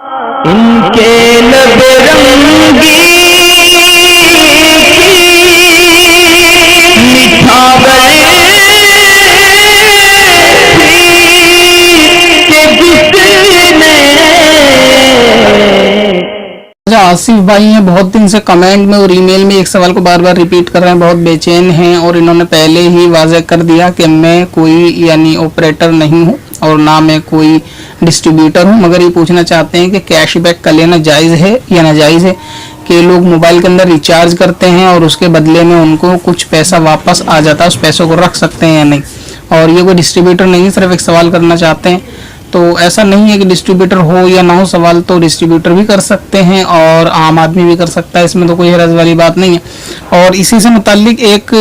इनके लब रंगी निठावरे आसिफ भाई हैं, बहुत दिन से कमेंट में और ईमेल में एक सवाल को बार बार रिपीट कर रहे हैं, बहुत बेचैन हैं और इन्होंने पहले ही वाज़ेह कर दिया कि मैं कोई यानी ऑपरेटर नहीं हूं और ना मैं कोई डिस्ट्रीब्यूटर हूं, मगर ये पूछना चाहते हैं कि कैशबैक का लेना जायज़ है या नाजायज़ है कि लोग मोबाइल के अंदर रिचार्ज करते हैं और उसके बदले में उनको कुछ पैसा वापस आ जाता है, उस पैसों को रख सकते हैं या नहीं। और ये कोई डिस्ट्रीब्यूटर नहीं, सिर्फ एक सवाल करना चाहते हैं। तो ऐसा नहीं है कि डिस्ट्रीब्यूटर हो या ना हो, सवाल तो डिस्ट्रीब्यूटर भी कर सकते हैं और आम आदमी भी कर सकता है, इसमें तो कोई हरज वाली बात नहीं है। और इसी से मुताल्लिक एक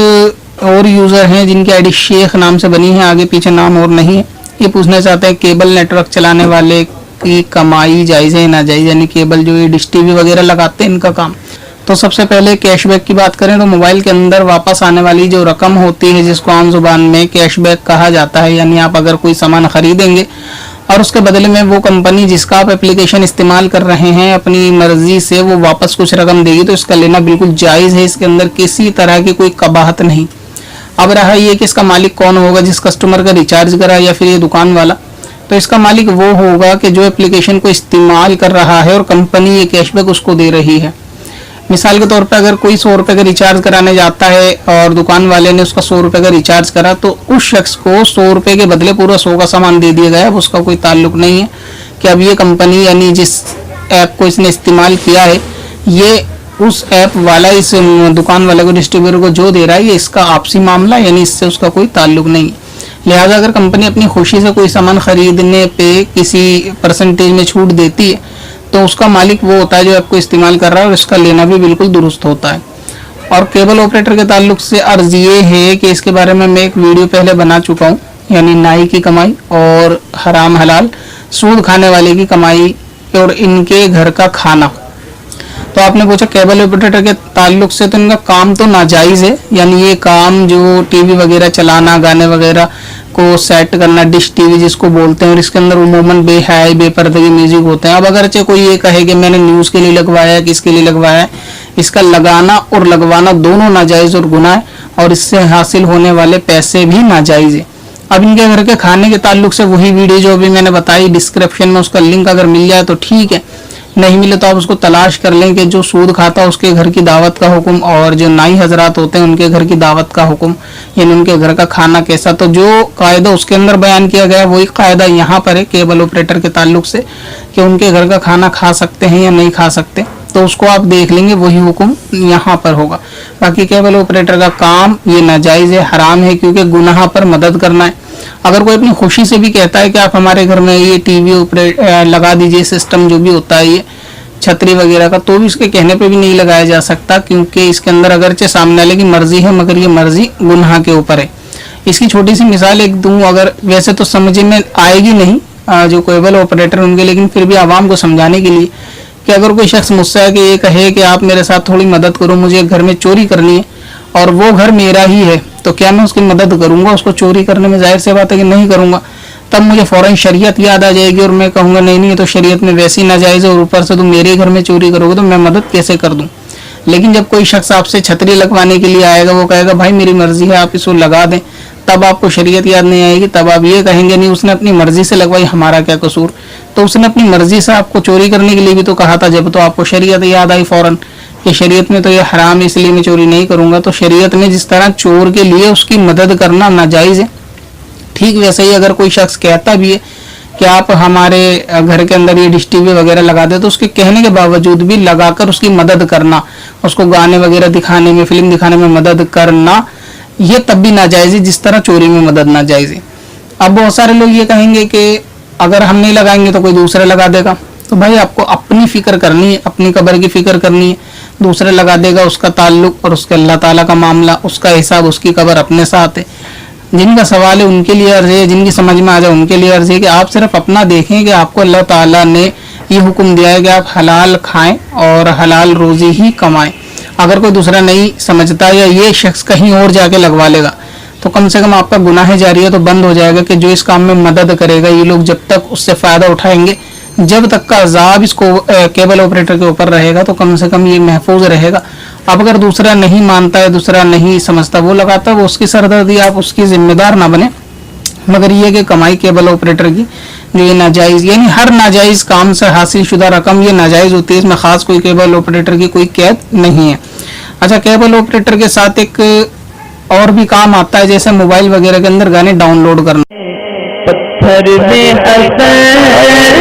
और यूज़र हैं जिनकी आईडी शेख नाम से बनी है, आगे पीछे नाम और नहीं है। ये पूछना चाहते हैं केबल नेटवर्क चलाने वाले की कमाई जायज़ है नाजायज़, यानी केबल जो ये डिश टीवी वगैरह लगाते हैं इनका काम। तो सबसे पहले कैशबैक की बात करें तो मोबाइल के अंदर वापस आने वाली जो रकम होती है जिसको आम जुबान में कैशबैक कहा जाता है, यानी आप अगर कोई सामान खरीदेंगे और उसके बदले में वो कंपनी जिसका आप एप्लीकेशन इस्तेमाल कर रहे हैं अपनी मर्जी से वो वापस कुछ रकम देगी, तो इसका लेना बिल्कुल जायज़ है। इसके अंदर किसी तरह की कोई कबाहत नहीं। अब रहा ये कि इसका मालिक कौन होगा, जिस कस्टमर का रिचार्ज करा या फिर ये दुकान वाला, तो इसका मालिक वो होगा कि जो एप्लीकेशन को इस्तेमाल कर रहा है और कंपनी ये कैशबैक उसको दे रही है। मिसाल के तौर पे अगर कोई 100 रुपये का रिचार्ज कराने जाता है और दुकान वाले ने उसका 100 रुपये का रिचार्ज करा, तो उस शख्स को 100 रुपये के बदले पूरा 100 का सामान दे दिया गया है। उसका कोई ताल्लुक नहीं है कि अब ये कंपनी यानी जिस ऐप को इसने इस्तेमाल किया है ये उस ऐप वाला इस दुकान वाले को डिस्ट्रीब्यूटर को जो दे रहा है ये इसका आपसी मामला, यानी इससे उसका कोई ताल्लुक नहीं है। लिहाजा अगर कंपनी अपनी खुशी से कोई सामान खरीदने पे किसी परसेंटेज में छूट देती है तो उसका मालिक वो होता है जो ऐप को इस्तेमाल कर रहा है और इसका लेना भी बिल्कुल दुरुस्त होता है। और केबल ऑपरेटर के ताल्लुक से अर्ज ये है कि इसके बारे में मैं एक वीडियो पहले बना चुका हूँ, यानी नाई की कमाई और हराम हलाल सूद खाने वाले की कमाई और इनके घर का खाना। तो आपने पूछा केबल ऑपरेटर के ताल्लुक से, तो इनका काम तो नाजायज़ है, यानी ये काम जो टीवी वगैरह चलाना, गाने वगैरह को सेट करना, डिश टीवी जिसको बोलते हैं, और इसके अंदर उमूमन बेहयाई बेपर्दगी म्यूजिक होते हैं। अब अगरचे कोई ये कहे कि मैंने न्यूज़ के लिए लगवाया है, किसके लिए लगवाया है, इसका लगाना और लगवाना दोनों नाजायज़ और गुनाह है और इससे हासिल होने वाले पैसे भी नाजायज़ है। अब इनके घर के खाने के ताल्लुक से वही वीडियो जो अभी मैंने बताई डिस्क्रिप्शन में उसका लिंक अगर मिल जाए तो ठीक है, नहीं मिले तो आप उसको तलाश कर लें कि जो सूद खाता है उसके घर की दावत का हुक्म और जो नाई हजरात होते हैं उनके घर की दावत का हुक्म, यानी उनके घर का खाना कैसा। तो जो कायदा उसके अंदर बयान किया गया वही कायदा यहाँ पर है केबल ऑपरेटर के ताल्लुक से कि उनके घर का खाना खा सकते हैं या नहीं खा सकते, तो उसको आप देख लेंगे, वही हुक्म यहाँ पर होगा। बाकी केबल ऑपरेटर का काम ये नाजायज़ है, हराम है, क्योंकि गुनाह पर मदद करना है। अगर कोई अपनी खुशी से भी कहता है कि आप हमारे घर में ये टीवी लगा दीजिए, सिस्टम जो भी होता है ये छतरी वगैरह का, तो भी उसके कहने पे भी नहीं लगाया जा सकता, क्योंकि इसके अंदर अगरचे सामने वाले की मर्जी है मगर ये मर्जी गुनाह के ऊपर है। इसकी छोटी सी मिसाल एक दूं, अगर वैसे तो समझ में आएगी नहीं जो केबल ऑपरेटर उनके, लेकिन फिर भी आवाम को समझाने के लिए कि अगर कोई शख्स मुझसे आके ये कहे कि आप मेरे साथ थोड़ी मदद करो, मुझे घर में चोरी करनी है और वो घर मेरा ही है, तो क्या मैं उसकी मदद करूंगा उसको चोरी करने में? जाहिर सी बात है कि नहीं करूंगा। तब मुझे फौरन शरीयत याद आ जाएगी और मैं कहूँगा नहीं नहीं, ये तो शरीयत में वैसी नाजायज़ है और ऊपर से तुम मेरे घर में चोरी करोगे तो मैं मदद कैसे कर दूँ। लेकिन जब कोई शख्स आपसे छतरी लगवाने के लिए आएगा, वो कहेगा भाई मेरी मर्जी है आप इसको लगा दें, तब आपको शरीयत याद नहीं आएगी, तब आप ये कहेंगे नहीं उसने अपनी मर्जी से लगवाई, हमारा क्या कसूर। तो उसने अपनी मर्जी से आपको चोरी करने के लिए भी तो कहा था, जब तो आपको शरीयत याद आई फौरन कि शरीयत में तो ये हराम है इसलिए मैं चोरी नहीं करूंगा। तो शरीयत में जिस तरह चोर के लिए उसकी मदद करना नाजायज़ है, ठीक वैसे ही अगर कोई शख्स कहता भी है कि आप हमारे घर के अंदर ये डिश टीवी वगैरह लगा दे, तो उसके कहने के बावजूद भी लगाकर उसकी मदद करना, उसको गाने वगैरह दिखाने में, फिल्म दिखाने में मदद करना, ये तब भी नाजायज़ है जिस तरह चोरी में मदद नाजायज़ है। अब बहुत सारे लोग ये कहेंगे कि अगर हम नहीं लगाएंगे तो कोई दूसरा लगा देगा। तो भाई आपको अपनी फिक्र करनी है, अपनी कब्र की फिक्र करनी है। दूसरे लगा देगा उसका ताल्लुक और उसके अल्लाह ताला का मामला, उसका हिसाब, उसकी कब्र अपने साथ है। जिनका सवाल है उनके लिए अर्ज है, जिनकी समझ में आ जाए उनके लिए अर्ज है कि आप सिर्फ अपना देखें कि आपको अल्लाह ताला ने ये हुक्म दिया है कि आप हलाल खाएं और हलाल रोजी ही कमाएं। अगर कोई दूसरा नहीं समझता या ये शख्स कहीं और जाके लगवा लेगा तो कम से कम आपका गुनाह जारी है तो बंद हो जाएगा कि जो इस काम में मदद करेगा, ये लोग जब तक उससे फ़ायदा उठाएंगे जब तक का अजाब इसको केबल ऑपरेटर के ऊपर रहेगा तो कम से कम ये महफूज रहेगा। अब अगर दूसरा नहीं मानता है, दूसरा नहीं समझता, वो लगाता है, वो उसकी सरदर्दी, आप उसकी जिम्मेदार ना बने। मगर ये कि कमाई केबल ऑपरेटर की जो ये नाजायज, यानी हर नाजायज काम से हासिल शुदा रकम ये नाजायज होती है, इसमें खास कोई केबल ऑपरेटर की कोई कैद नहीं है। अच्छा, केबल ऑपरेटर के साथ एक और भी काम आता है, जैसे मोबाइल वगैरह के अंदर गाने डाउनलोड करना। पत्थर में हंस